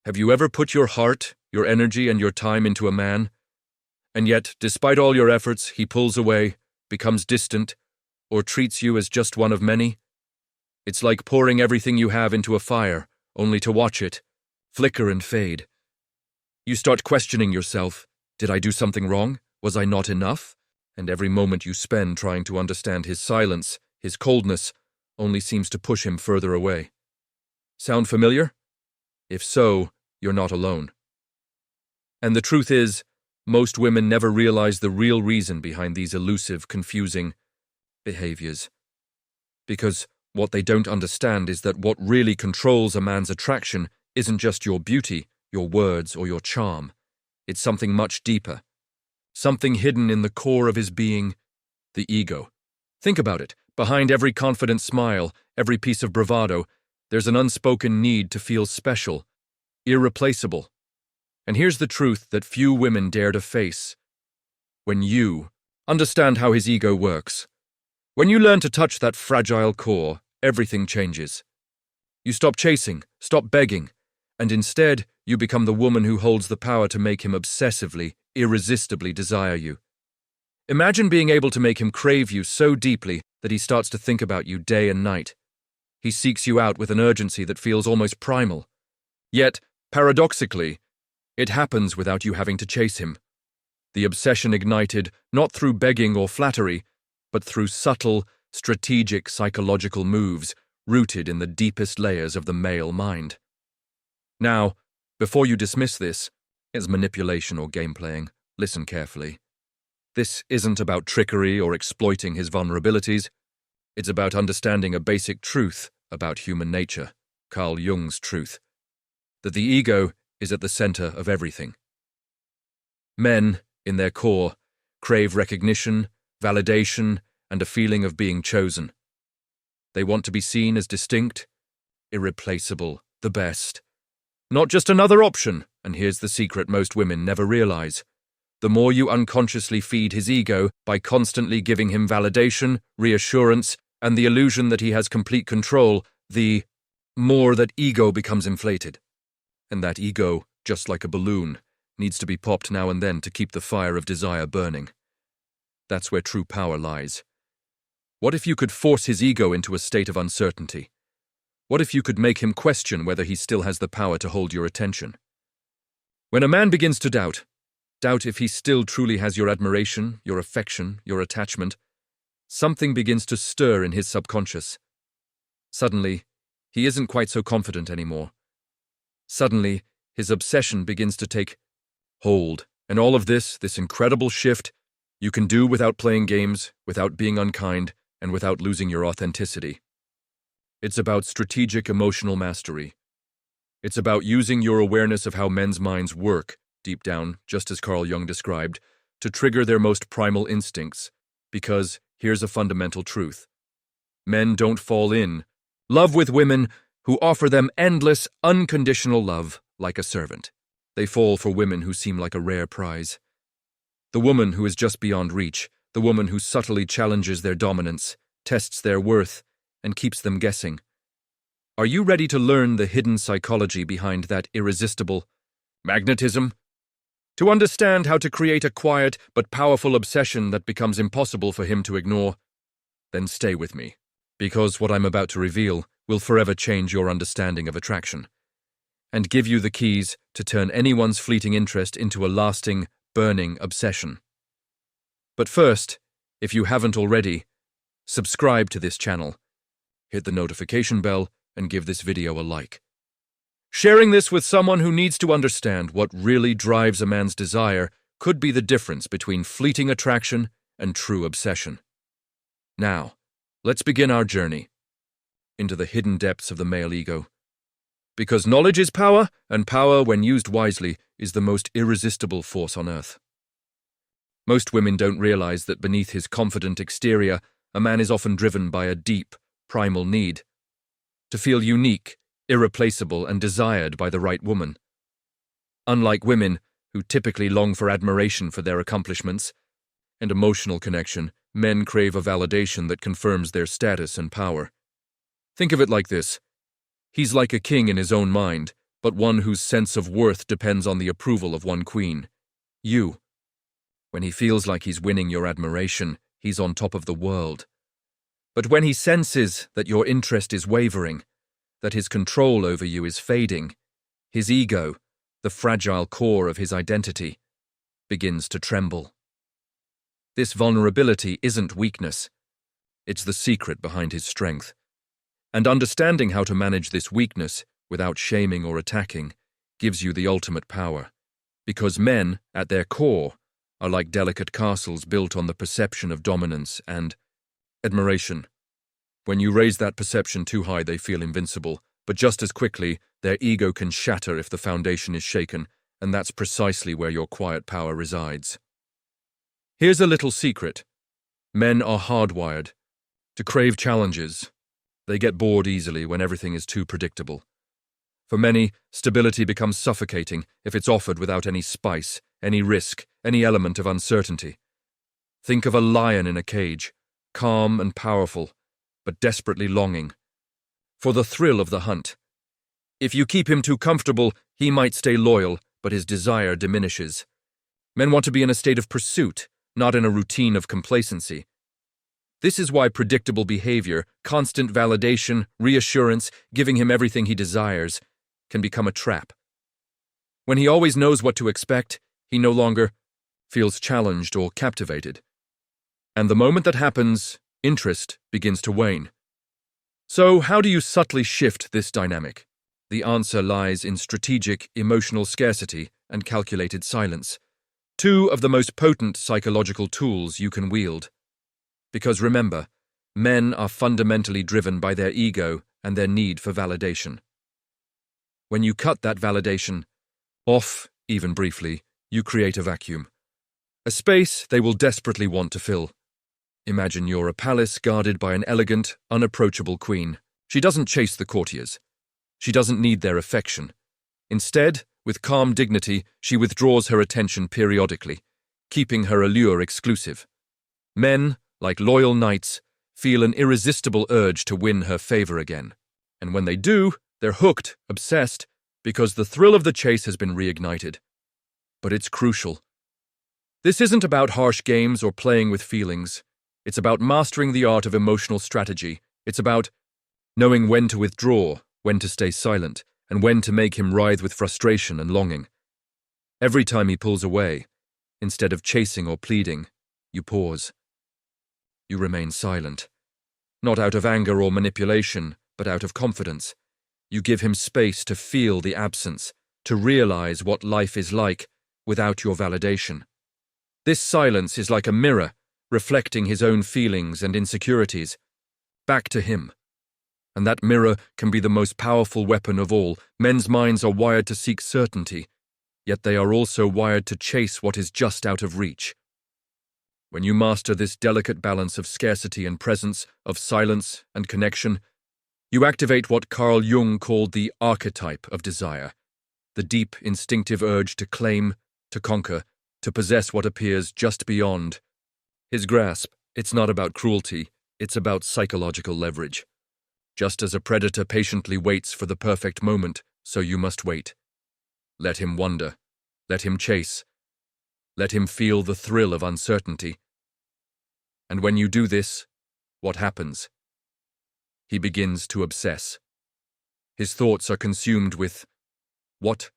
Have you ever put your heart, your energy, and your time into a man, and yet, despite all your efforts, he pulls away, becomes distant, or treats you as just one of many? It's like pouring everything you have into a fire, only to watch it flicker and fade. You start questioning yourself. Did I do something wrong? Was I not enough? And every moment you spend trying to understand his silence, his coldness, only seems to push him further away. Sound familiar? If so, you're not alone. And the truth is, most women never realize the real reason behind these elusive, confusing behaviors. Because what they don't understand is that what really controls a man's attraction isn't just your beauty, your words, or your charm. It's something much deeper. Something hidden in the core of his being, the ego. Think about it. Behind every confident smile, every piece of bravado, there's an unspoken need to feel special, irreplaceable. And here's the truth that few women dare to face. When you understand how his ego works, when you learn to touch that fragile core, everything changes. You stop chasing, stop begging, and instead you become the woman who holds the power to make him obsessively, irresistibly desire you. Imagine being able to make him crave you so deeply that he starts to think about you day and night. He seeks you out with an urgency that feels almost primal. Yet, paradoxically, it happens without you having to chase him. The obsession ignited not through begging or flattery, but through subtle, strategic psychological moves rooted in the deepest layers of the male mind. Now, before you dismiss this as manipulation or game-playing, listen carefully. This isn't about trickery or exploiting his vulnerabilities. It's about understanding a basic truth about human nature, Carl Jung's truth, that the ego is at the center of everything. Men, in their core, crave recognition, validation, and a feeling of being chosen. They want to be seen as distinct, irreplaceable, the best. Not just another option, and here's the secret most women never realize. The more you unconsciously feed his ego by constantly giving him validation, reassurance, and the illusion that he has complete control, the more that ego becomes inflated. And that ego, just like a balloon, needs to be popped now and then to keep the fire of desire burning. That's where true power lies. What if you could force his ego into a state of uncertainty? What if you could make him question whether he still has the power to hold your attention? When a man begins to doubt if he still truly has your admiration, your affection, your attachment, something begins to stir in his subconscious. Suddenly, he isn't quite so confident anymore. Suddenly, his obsession begins to take hold, and all of this incredible shift, you can do without playing games, without being unkind, and without losing your authenticity. It's about strategic emotional mastery. It's about using your awareness of how men's minds work, deep down, just as Carl Jung described, to trigger their most primal instincts, because here's a fundamental truth. Men don't fall in love with women who offer them endless, unconditional love like a servant. They fall for women who seem like a rare prize. The woman who is just beyond reach, the woman who subtly challenges their dominance, tests their worth, and keeps them guessing. Are you ready to learn the hidden psychology behind that irresistible magnetism? To understand how to create a quiet but powerful obsession that becomes impossible for him to ignore? Then stay with me, because what I'm about to reveal will forever change your understanding of attraction, and give you the keys to turn anyone's fleeting interest into a lasting, burning obsession. But first, if you haven't already, subscribe to this channel, hit the notification bell, and give this video a like. Sharing this with someone who needs to understand what really drives a man's desire could be the difference between fleeting attraction and true obsession. Now, let's begin our journey into the hidden depths of the male ego. Because knowledge is power, and power, when used wisely, is the most irresistible force on earth. Most women don't realize that beneath his confident exterior, a man is often driven by a deep, primal need to feel unique, irreplaceable, and desired by the right woman. Unlike women, who typically long for admiration for their accomplishments and emotional connection, men crave a validation that confirms their status and power. Think of it like this. He's like a king in his own mind, but one whose sense of worth depends on the approval of one queen, you. When he feels like he's winning your admiration, he's on top of the world. But when he senses that your interest is wavering, that his control over you is fading, his ego, the fragile core of his identity, begins to tremble. This vulnerability isn't weakness. It's the secret behind his strength. And understanding how to manage this weakness without shaming or attacking gives you the ultimate power. Because men, at their core, are like delicate castles built on the perception of dominance and admiration. When you raise that perception too high, they feel invincible, but just as quickly, their ego can shatter if the foundation is shaken, and that's precisely where your quiet power resides. Here's a little secret. Men are hardwired to crave challenges. They get bored easily when everything is too predictable. For many, stability becomes suffocating if it's offered without any spice, any risk, any element of uncertainty. Think of a lion in a cage, calm and powerful, but desperately longing for the thrill of the hunt. If you keep him too comfortable, he might stay loyal, but his desire diminishes. Men want to be in a state of pursuit, not in a routine of complacency. This is why predictable behavior, constant validation, reassurance, giving him everything he desires, can become a trap. When he always knows what to expect, he no longer feels challenged or captivated. And the moment that happens, interest begins to wane. So, how do you subtly shift this dynamic? The answer lies in strategic, emotional scarcity and calculated silence, two of the most potent psychological tools you can wield. Because remember, men are fundamentally driven by their ego and their need for validation. When you cut that validation off, even briefly, you create a vacuum. A space they will desperately want to fill. Imagine you're a palace guarded by an elegant, unapproachable queen. She doesn't chase the courtiers. She doesn't need their affection. Instead, with calm dignity, she withdraws her attention periodically, keeping her allure exclusive. Men, like loyal knights, feel an irresistible urge to win her favor again. And when they do, they're hooked, obsessed, because the thrill of the chase has been reignited. But it's crucial. This isn't about harsh games or playing with feelings. It's about mastering the art of emotional strategy. It's about knowing when to withdraw, when to stay silent, and when to make him writhe with frustration and longing. Every time he pulls away, instead of chasing or pleading, you pause. You remain silent. Not out of anger or manipulation, but out of confidence. You give him space to feel the absence, to realize what life is like without your validation. This silence is like a mirror, reflecting his own feelings and insecurities back to him. And that mirror can be the most powerful weapon of all. Men's minds are wired to seek certainty, yet they are also wired to chase what is just out of reach. When you master this delicate balance of scarcity and presence, of silence and connection, you activate what Carl Jung called the archetype of desire, the deep, instinctive urge to claim, to conquer, to possess what appears just beyond his grasp. It's not about cruelty, it's about psychological leverage. Just as a predator patiently waits for the perfect moment, so you must wait. Let him wonder. Let him chase. Let him feel the thrill of uncertainty. And when you do this, what happens? He begins to obsess. His thoughts are consumed with, what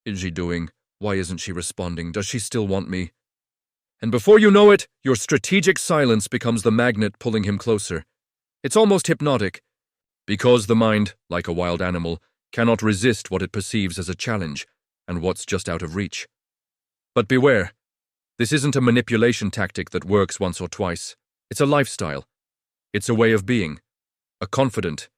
is she doing? Why isn't she responding? Does she still want me? And before you know it, your strategic silence becomes the magnet pulling him closer. It's almost hypnotic, because the mind, like a wild animal, cannot resist what it perceives as a challenge and what's just out of reach. But beware, this isn't a manipulation tactic that works once or twice. It's a lifestyle. It's a way of being. A confident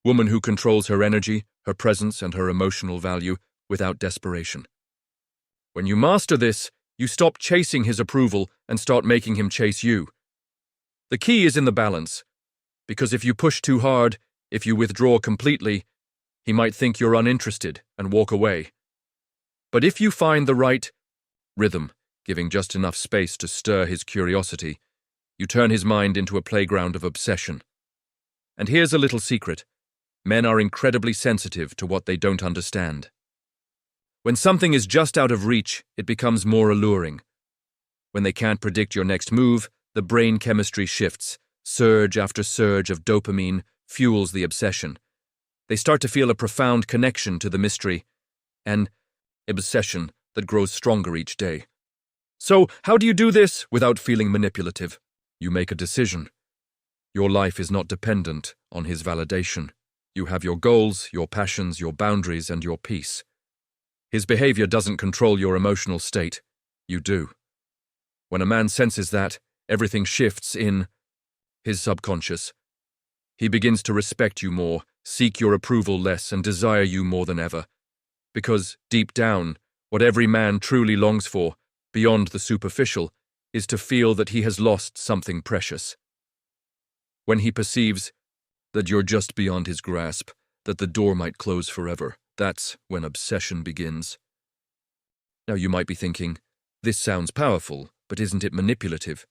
woman who controls her energy, her presence, and her emotional value without desperation. When you master this, you stop chasing his approval and start making him chase you. The key is in the balance, because if you push too hard, if you withdraw completely, he might think you're uninterested and walk away. But if you find the right rhythm, giving just enough space to stir his curiosity, you turn his mind into a playground of obsession. And here's a little secret. Men are incredibly sensitive to what they don't understand. When something is just out of reach, it becomes more alluring. When they can't predict your next move, the brain chemistry shifts. Surge after surge of dopamine fuels the obsession. They start to feel a profound connection to the mystery, an obsession that grows stronger each day. So, how do you do this without feeling manipulative? You make a decision. Your life is not dependent on his validation. You have your goals, your passions, your boundaries, and your peace. His behavior doesn't control your emotional state. You do. When a man senses that, everything shifts in his subconscious. He begins to respect you more, seek your approval less, and desire you more than ever. Because, deep down, what every man truly longs for, beyond the superficial, is to feel that he has lost something precious. When he perceives that you're just beyond his grasp, that the door might close forever, that's when obsession begins. Now you might be thinking, this sounds powerful, but isn't it manipulative?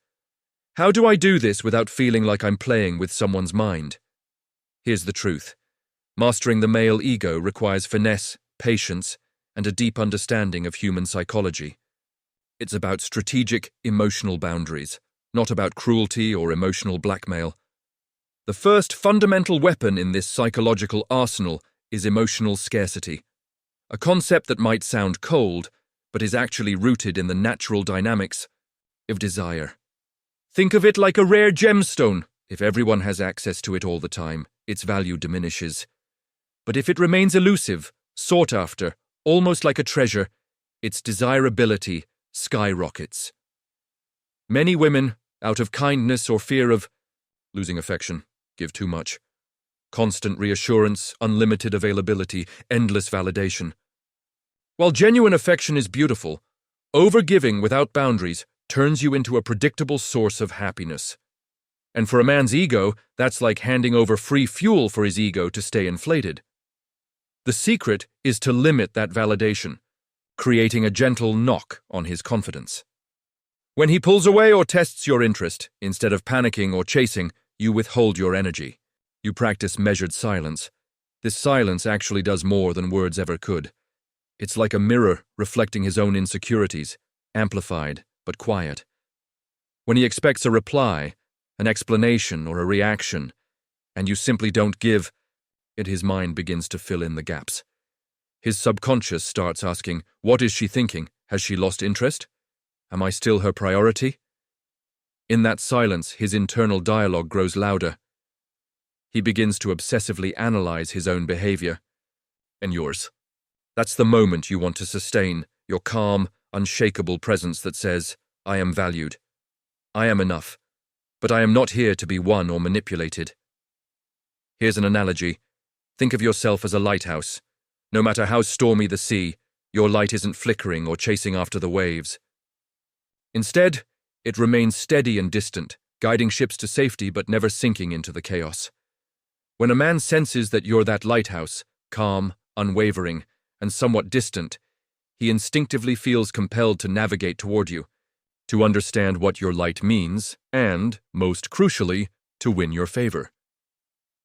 How do I do this without feeling like I'm playing with someone's mind? Here's the truth. Mastering the male ego requires finesse, patience, and a deep understanding of human psychology. It's about strategic, emotional boundaries, not about cruelty or emotional blackmail. The first fundamental weapon in this psychological arsenal is emotional scarcity, a concept that might sound cold, but is actually rooted in the natural dynamics of desire. Think of it like a rare gemstone. If everyone has access to it all the time, its value diminishes. But if it remains elusive, sought after, almost like a treasure, its desirability skyrockets. Many women, out of kindness or fear of losing affection, give too much. Constant reassurance, unlimited availability, endless validation. While genuine affection is beautiful, overgiving without boundaries turns you into a predictable source of happiness. And for a man's ego, that's like handing over free fuel for his ego to stay inflated. The secret is to limit that validation, creating a gentle knock on his confidence. When he pulls away or tests your interest, instead of panicking or chasing, you withhold your energy. You practice measured silence. This silence actually does more than words ever could. It's like a mirror reflecting his own insecurities, amplified but quiet. When he expects a reply, an explanation, or a reaction, and you simply don't give it, his mind begins to fill in the gaps. His subconscious starts asking, what is she thinking? Has she lost interest? Am I still her priority? In that silence, his internal dialogue grows louder. He begins to obsessively analyze his own behavior. And yours. That's the moment you want to sustain, your calm, unshakable presence that says, I am valued. I am enough. But I am not here to be won or manipulated. Here's an analogy. Think of yourself as a lighthouse. No matter how stormy the sea, your light isn't flickering or chasing after the waves. Instead, it remains steady and distant, guiding ships to safety but never sinking into the chaos. When a man senses that you're that lighthouse, calm, unwavering, and somewhat distant, he instinctively feels compelled to navigate toward you, to understand what your light means, and, most crucially, to win your favor.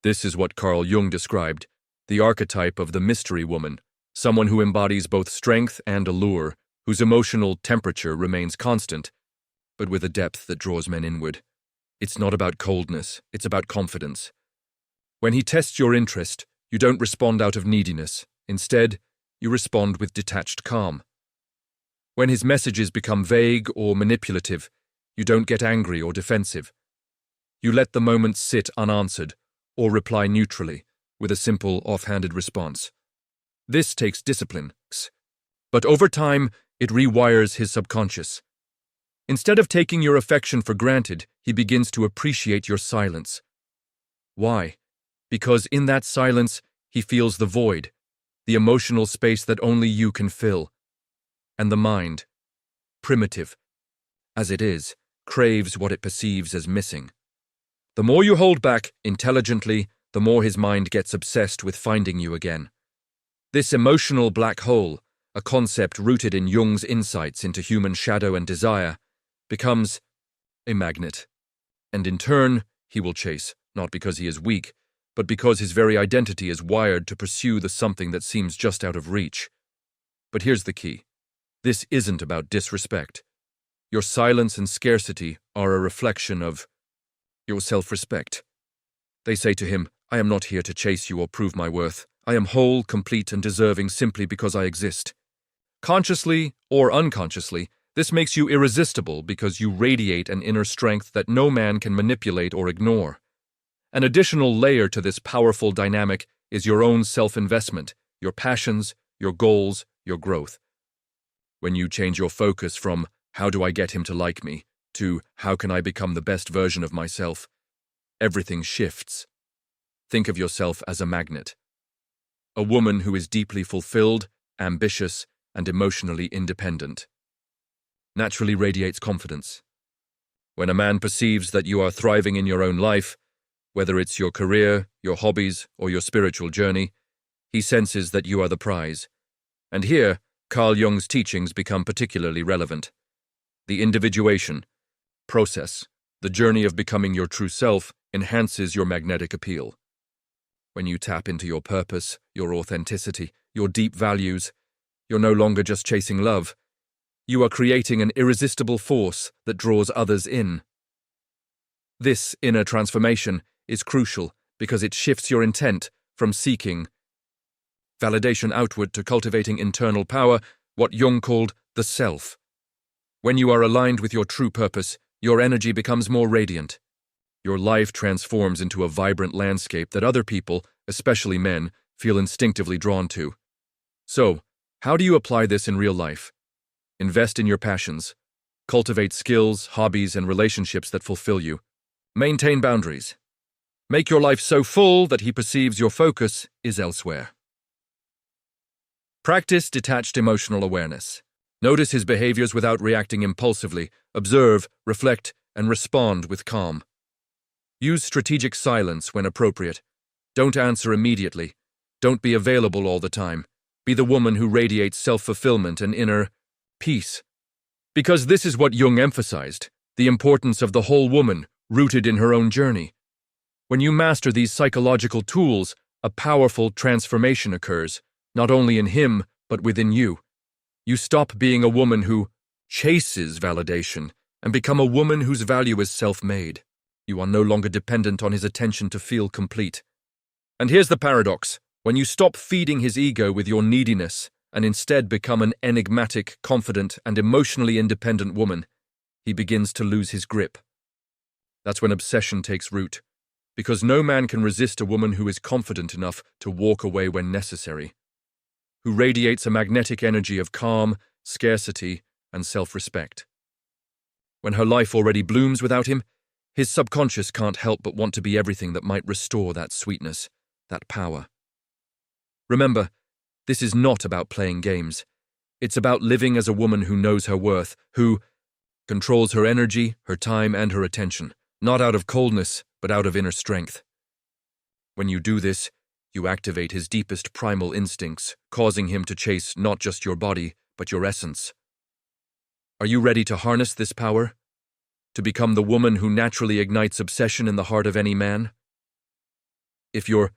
This is what Carl Jung described, the archetype of the mystery woman, someone who embodies both strength and allure, whose emotional temperature remains constant, but with a depth that draws men inward. It's not about coldness, it's about confidence. When he tests your interest, you don't respond out of neediness. Instead, you respond with detached calm. When his messages become vague or manipulative, you don't get angry or defensive. You let the moment sit unanswered, or reply neutrally, with a simple, offhanded response. This takes discipline, but over time, it rewires his subconscious. Instead of taking your affection for granted, he begins to appreciate your silence. Why? Because in that silence, he feels the void, the emotional space that only you can fill. And the mind, primitive as it is, craves what it perceives as missing. The more you hold back intelligently, the more his mind gets obsessed with finding you again. This emotional black hole, a concept rooted in Jung's insights into human shadow and desire, becomes a magnet. And in turn, he will chase, not because he is weak, but because his very identity is wired to pursue the something that seems just out of reach. But here's the key. This isn't about disrespect. Your silence and scarcity are a reflection of your self-respect. They say to him, I am not here to chase you or prove my worth. I am whole, complete, and deserving simply because I exist. Consciously or unconsciously, this makes you irresistible because you radiate an inner strength that no man can manipulate or ignore. An additional layer to this powerful dynamic is your own self-investment, your passions, your goals, your growth. When you change your focus from, how do I get him to like me, to, how can I become the best version of myself, everything shifts. Think of yourself as a magnet. A woman who is deeply fulfilled, ambitious, and emotionally independent naturally radiates confidence. When a man perceives that you are thriving in your own life, whether it's your career, your hobbies, or your spiritual journey, he senses that you are the prize. And here, Carl Jung's teachings become particularly relevant. The individuation process, the journey of becoming your true self, enhances your magnetic appeal. When you tap into your purpose, your authenticity, your deep values, you're no longer just chasing love. You are creating an irresistible force that draws others in. This inner transformation is crucial because it shifts your intent from seeking validation outward to cultivating internal power, what Jung called the self. When you are aligned with your true purpose, your energy becomes more radiant. Your life transforms into a vibrant landscape that other people, especially men, feel instinctively drawn to. So, how do you apply this in real life? Invest in your passions. Cultivate skills, hobbies, and relationships that fulfill you. Maintain boundaries. Make your life so full that he perceives your focus is elsewhere. Practice detached emotional awareness. Notice his behaviors without reacting impulsively. Observe, reflect, and respond with calm. Use strategic silence when appropriate. Don't answer immediately. Don't be available all the time. Be the woman who radiates self-fulfillment and inner peace. Because this is what Jung emphasized, the importance of the whole woman, rooted in her own journey. When you master these psychological tools, a powerful transformation occurs, not only in him, but within you. You stop being a woman who chases validation and become a woman whose value is self-made. You are no longer dependent on his attention to feel complete. And here's the paradox. When you stop feeding his ego with your neediness and instead become an enigmatic, confident, and emotionally independent woman, he begins to lose his grip. That's when obsession takes root, because no man can resist a woman who is confident enough to walk away when necessary, who radiates a magnetic energy of calm, scarcity, and self-respect. When her life already blooms without him, his subconscious can't help but want to be everything that might restore that sweetness, that power. Remember, this is not about playing games. It's about living as a woman who knows her worth, who controls her energy, her time, and her attention, not out of coldness, but out of inner strength. When you do this, you activate his deepest primal instincts, causing him to chase not just your body, but your essence. Are you ready to harness this power? To become the woman who naturally ignites obsession in the heart of any man? If you're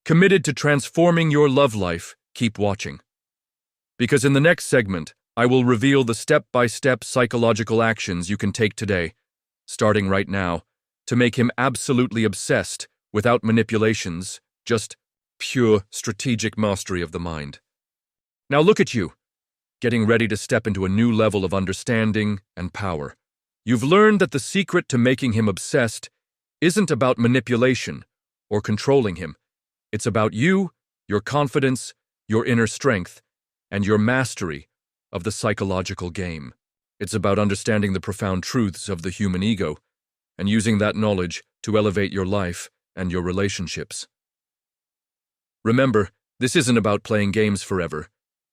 committed to transforming your love life, keep watching. Because in the next segment, I will reveal the step-by-step psychological actions you can take today, starting right now, to make him absolutely obsessed without manipulations, just pure strategic mastery of the mind. Now look at you, getting ready to step into a new level of understanding and power. You've learned that the secret to making him obsessed isn't about manipulation or controlling him. It's about you, your confidence, your inner strength, and your mastery of the psychological game. It's about understanding the profound truths of the human ego and using that knowledge to elevate your life and your relationships. Remember, this isn't about playing games forever.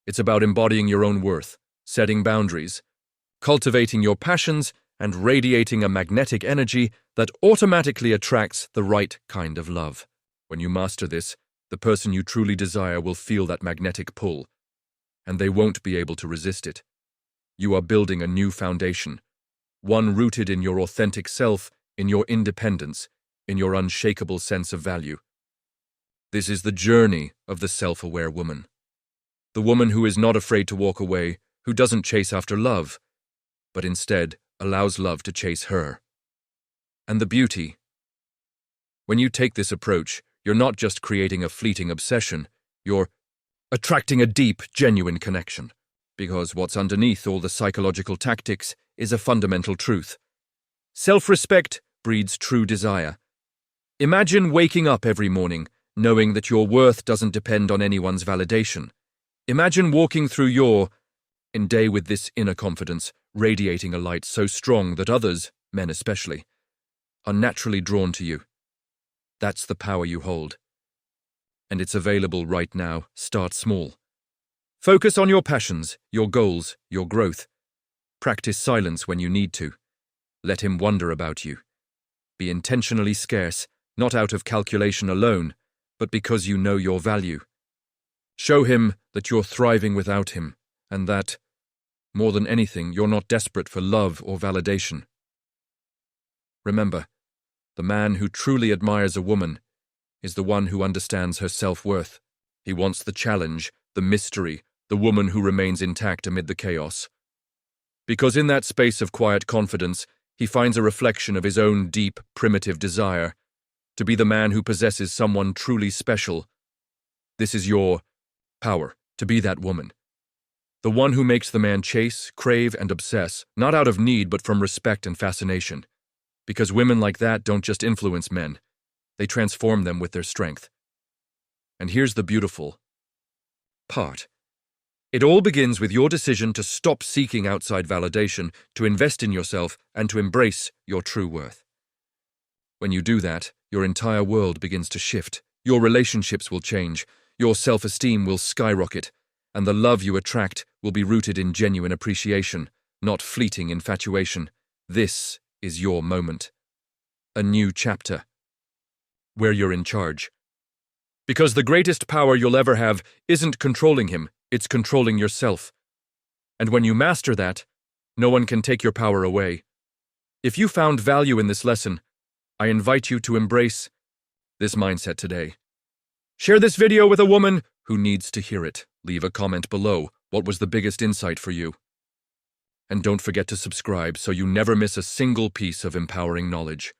It's about embodying your own worth, setting boundaries, cultivating your passions, and radiating a magnetic energy that automatically attracts the right kind of love. When you master this, the person you truly desire will feel that magnetic pull, and they won't be able to resist it. You are building a new foundation, one rooted in your authentic self, in your independence, in your unshakable sense of value. This is the journey of the self-aware woman. The woman who is not afraid to walk away, who doesn't chase after love, but instead allows love to chase her. And the beauty. When you take this approach, you're not just creating a fleeting obsession, you're attracting a deep, genuine connection. Because what's underneath all the psychological tactics is a fundamental truth. Self-respect breeds true desire. Imagine waking up every morning knowing that your worth doesn't depend on anyone's validation. Imagine walking through your day with this inner confidence, radiating a light so strong that others, men especially, are naturally drawn to you. That's the power you hold. And it's available right now. Start small. Focus on your passions, your goals, your growth. Practice silence when you need to. Let him wonder about you. Be intentionally scarce, not out of calculation alone, but because you know your value. Show him that you're thriving without him, and that, more than anything, you're not desperate for love or validation. Remember, the man who truly admires a woman is the one who understands her self-worth. He wants the challenge, the mystery, the woman who remains intact amid the chaos. Because in that space of quiet confidence, he finds a reflection of his own deep, primitive desire to be the man who possesses someone truly special. This is your power, to be that woman. The one who makes the man chase, crave, and obsess, not out of need but from respect and fascination. Because women like that don't just influence men, they transform them with their strength. And here's the beautiful part. It all begins with your decision to stop seeking outside validation, to invest in yourself, and to embrace your true worth. When you do that, your entire world begins to shift. Your relationships will change, your self-esteem will skyrocket, and the love you attract will be rooted in genuine appreciation, not fleeting infatuation. This is your moment. A new chapter, where you're in charge. Because the greatest power you'll ever have isn't controlling him, it's controlling yourself. And when you master that, no one can take your power away. If you found value in this lesson, I invite you to embrace this mindset today. Share this video with a woman who needs to hear it. Leave a comment below. What was the biggest insight for you? And don't forget to subscribe so you never miss a single piece of empowering knowledge.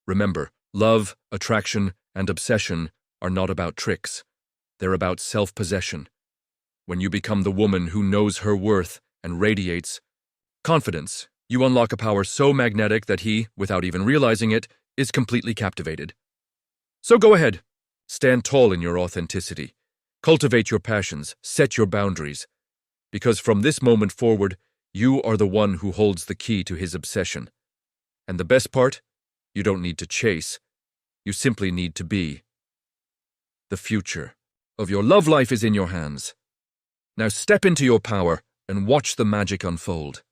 Remember, love, attraction, and obsession are not about tricks. They're about self-possession. When you become the woman who knows her worth and radiates confidence, you unlock a power so magnetic that he, without even realizing it, is completely captivated. So go ahead, stand tall in your authenticity. Cultivate your passions, set your boundaries. Because from this moment forward, you are the one who holds the key to his obsession. And the best part? You don't need to chase. You simply need to be. The future of your love life is in your hands. Now step into your power and watch the magic unfold.